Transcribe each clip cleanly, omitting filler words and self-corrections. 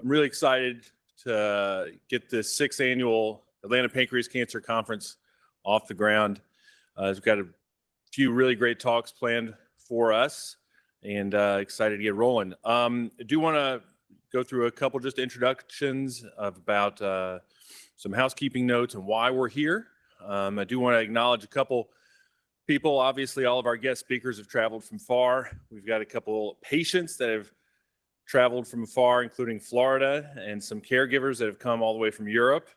I'm really excited to get this 6th annual Atlanta Pancreas Cancer Conference off the ground. We've got a few really great talks planned for us and excited to get rolling. I do want to go through a couple just introductions about some housekeeping notes and why we're here. I do want to acknowledge a couple people. Obviously, all of our guest speakers have traveled from far. We've got a couple patients that have traveled from far, including Florida, and some caregivers that have come all the way from Europe.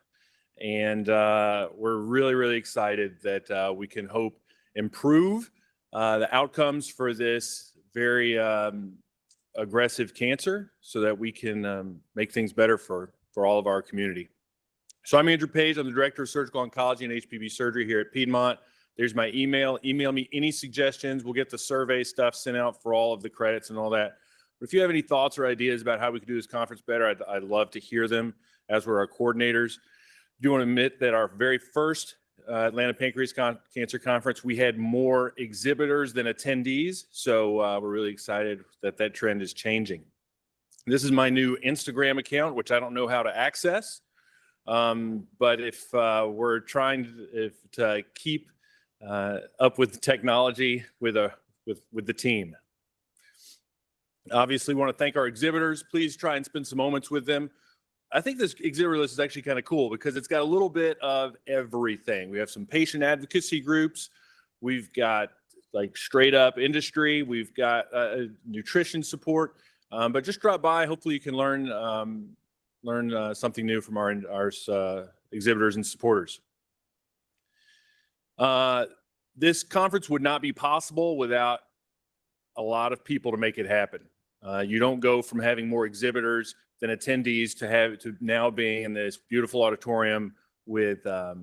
And we're really, really excited that we can hope improve the outcomes for this very aggressive cancer so that we can make things better for all of our community. So I'm Andrew Page. I'm the Director of Surgical Oncology and HPV Surgery here at Piedmont. There's my email. Email me any suggestions. We'll get the survey stuff sent out for all of the credits and all that. But if you have any thoughts or ideas about how we could do this conference better, I'd love to hear them, as we're our coordinators. I do want to admit that our very first Atlanta Pancreas Cancer Conference, we had more exhibitors than attendees. So we're really excited that that trend is changing. This is my new Instagram account, which I don't know how to access. But if we're trying to keep up with the technology with the team. Obviously, want to thank our exhibitors. Please try and spend some moments with them. I think this exhibitor list is actually kind of cool because it's got a little bit of everything. We have some patient advocacy groups. We've got like straight up industry. We've got nutrition support. But just drop by. Hopefully, you can learn something new from our exhibitors and supporters. This conference would not be possible without a lot of people to make it happen. You don't go from having more exhibitors than attendees to now being in this beautiful auditorium with a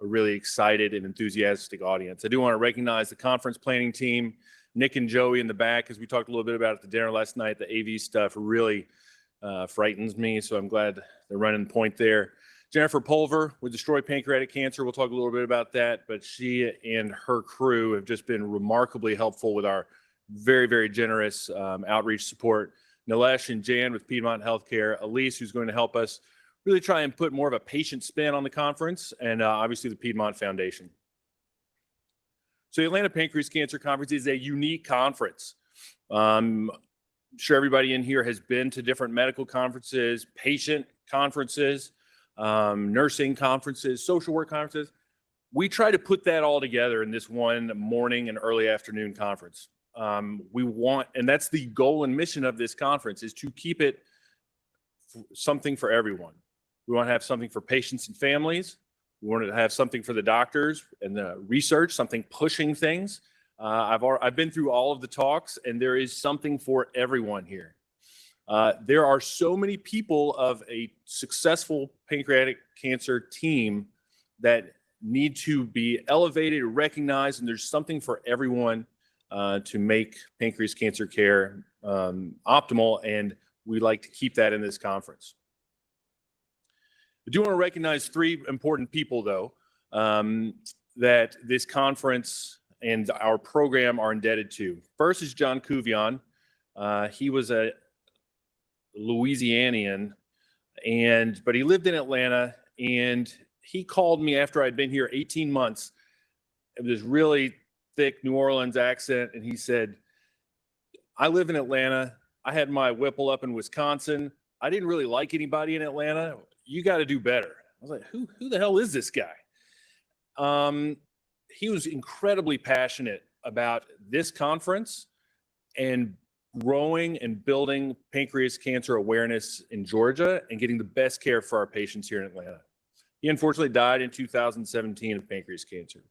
really excited and enthusiastic audience. I do want to recognize the conference planning team, Nick and Joey in the back, as we talked a little bit about at the dinner last night. The AV stuff really frightens me, so I'm glad they're running point there. Jennifer Pulver with Destroy Pancreatic Cancer. We'll talk a little bit about that, but she and her crew have just been remarkably helpful with our very, very generous outreach support. Nilesh and Jan with Piedmont Healthcare, Elise, who's going to help us really try and put more of a patient spin on the conference, and obviously the Piedmont Foundation. So the Atlanta Pancreas Cancer Conference is a unique conference. I'm sure everybody in here has been to different medical conferences, patient conferences, nursing conferences, social work conferences. We try to put that all together in this one morning and early afternoon conference. And that's the goal and mission of this conference, is to keep it something for everyone. We want to have something for patients and families. We want to have something for the doctors and the research, something pushing things. I've been through all of the talks, and there is something for everyone here. There are so many people of a successful pancreatic cancer team that need to be elevated, recognized, and there's something for everyone to make pancreas cancer care optimal, and we like to keep that in this conference. I do want to recognize 3 important people, though, that this conference and our program are indebted to. First is John Kuvion. He was a Louisianian, but he lived in Atlanta, and he called me after I'd been here 18 months. It was really thick New Orleans accent, and he said, I live in Atlanta. I had my Whipple up in Wisconsin. I didn't really like anybody in Atlanta. You got to do better. I was like, who the hell is this guy? He was incredibly passionate about this conference and growing and building pancreas cancer awareness in Georgia and getting the best care for our patients here in Atlanta. He unfortunately died in 2017 of pancreas cancer.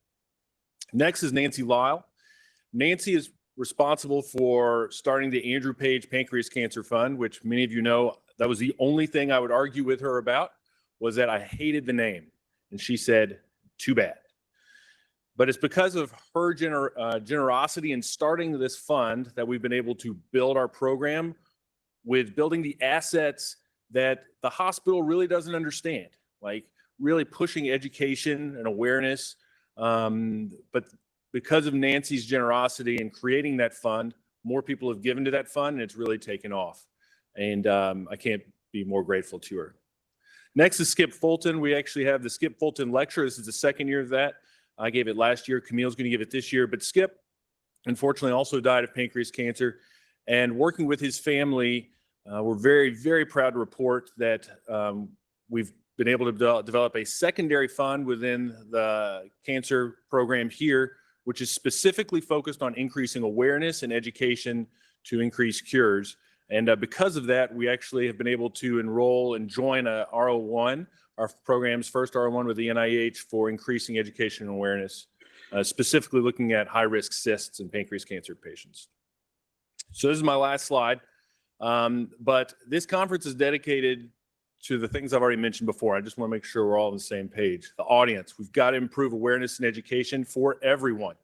Next is Nancy Lyle. Nancy is responsible for starting the Andrew Page Pancreas Cancer Fund, which many of you know, that was the only thing I would argue with her about, was that I hated the name. And she said, too bad. But it's because of her generosity in starting this fund that we've been able to build our program with building the assets that the hospital really doesn't understand, like really pushing education and awareness. But because of Nancy's generosity in creating that fund, more people have given to that fund, and it's really taken off. And I can't be more grateful to her. Next is Skip Fulton. We actually have the Skip Fulton Lecture. This is the second year of that. I gave it last year. Camille's going to give it this year. But Skip, unfortunately, also died of pancreas cancer. And working with his family, we're very, very proud to report that we've been able to develop a secondary fund within the cancer program here, which is specifically focused on increasing awareness and education to increase cures. And because of that, we actually have been able to enroll and join a R01, our program's first R01 with the NIH for increasing education and awareness, specifically looking at high-risk cysts in pancreas cancer patients. So this is my last slide, but this conference is dedicated to the things I've already mentioned before. I just want to make sure we're all on the same page. The audience, we've got to improve awareness and education for everyone.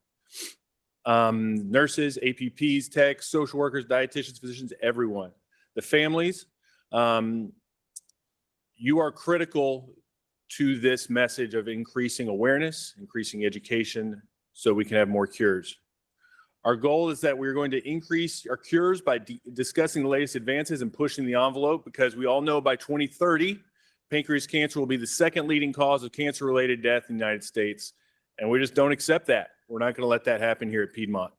Nurses, APPs, techs, social workers, dietitians, physicians, everyone. The families, you are critical to this message of increasing awareness, increasing education, so we can have more cures. Our goal is that we're going to increase our cures by discussing the latest advances and pushing the envelope, because we all know by 2030, pancreas cancer will be the second leading cause of cancer-related death in the United States. And we just don't accept that. We're not going to let that happen here at Piedmont.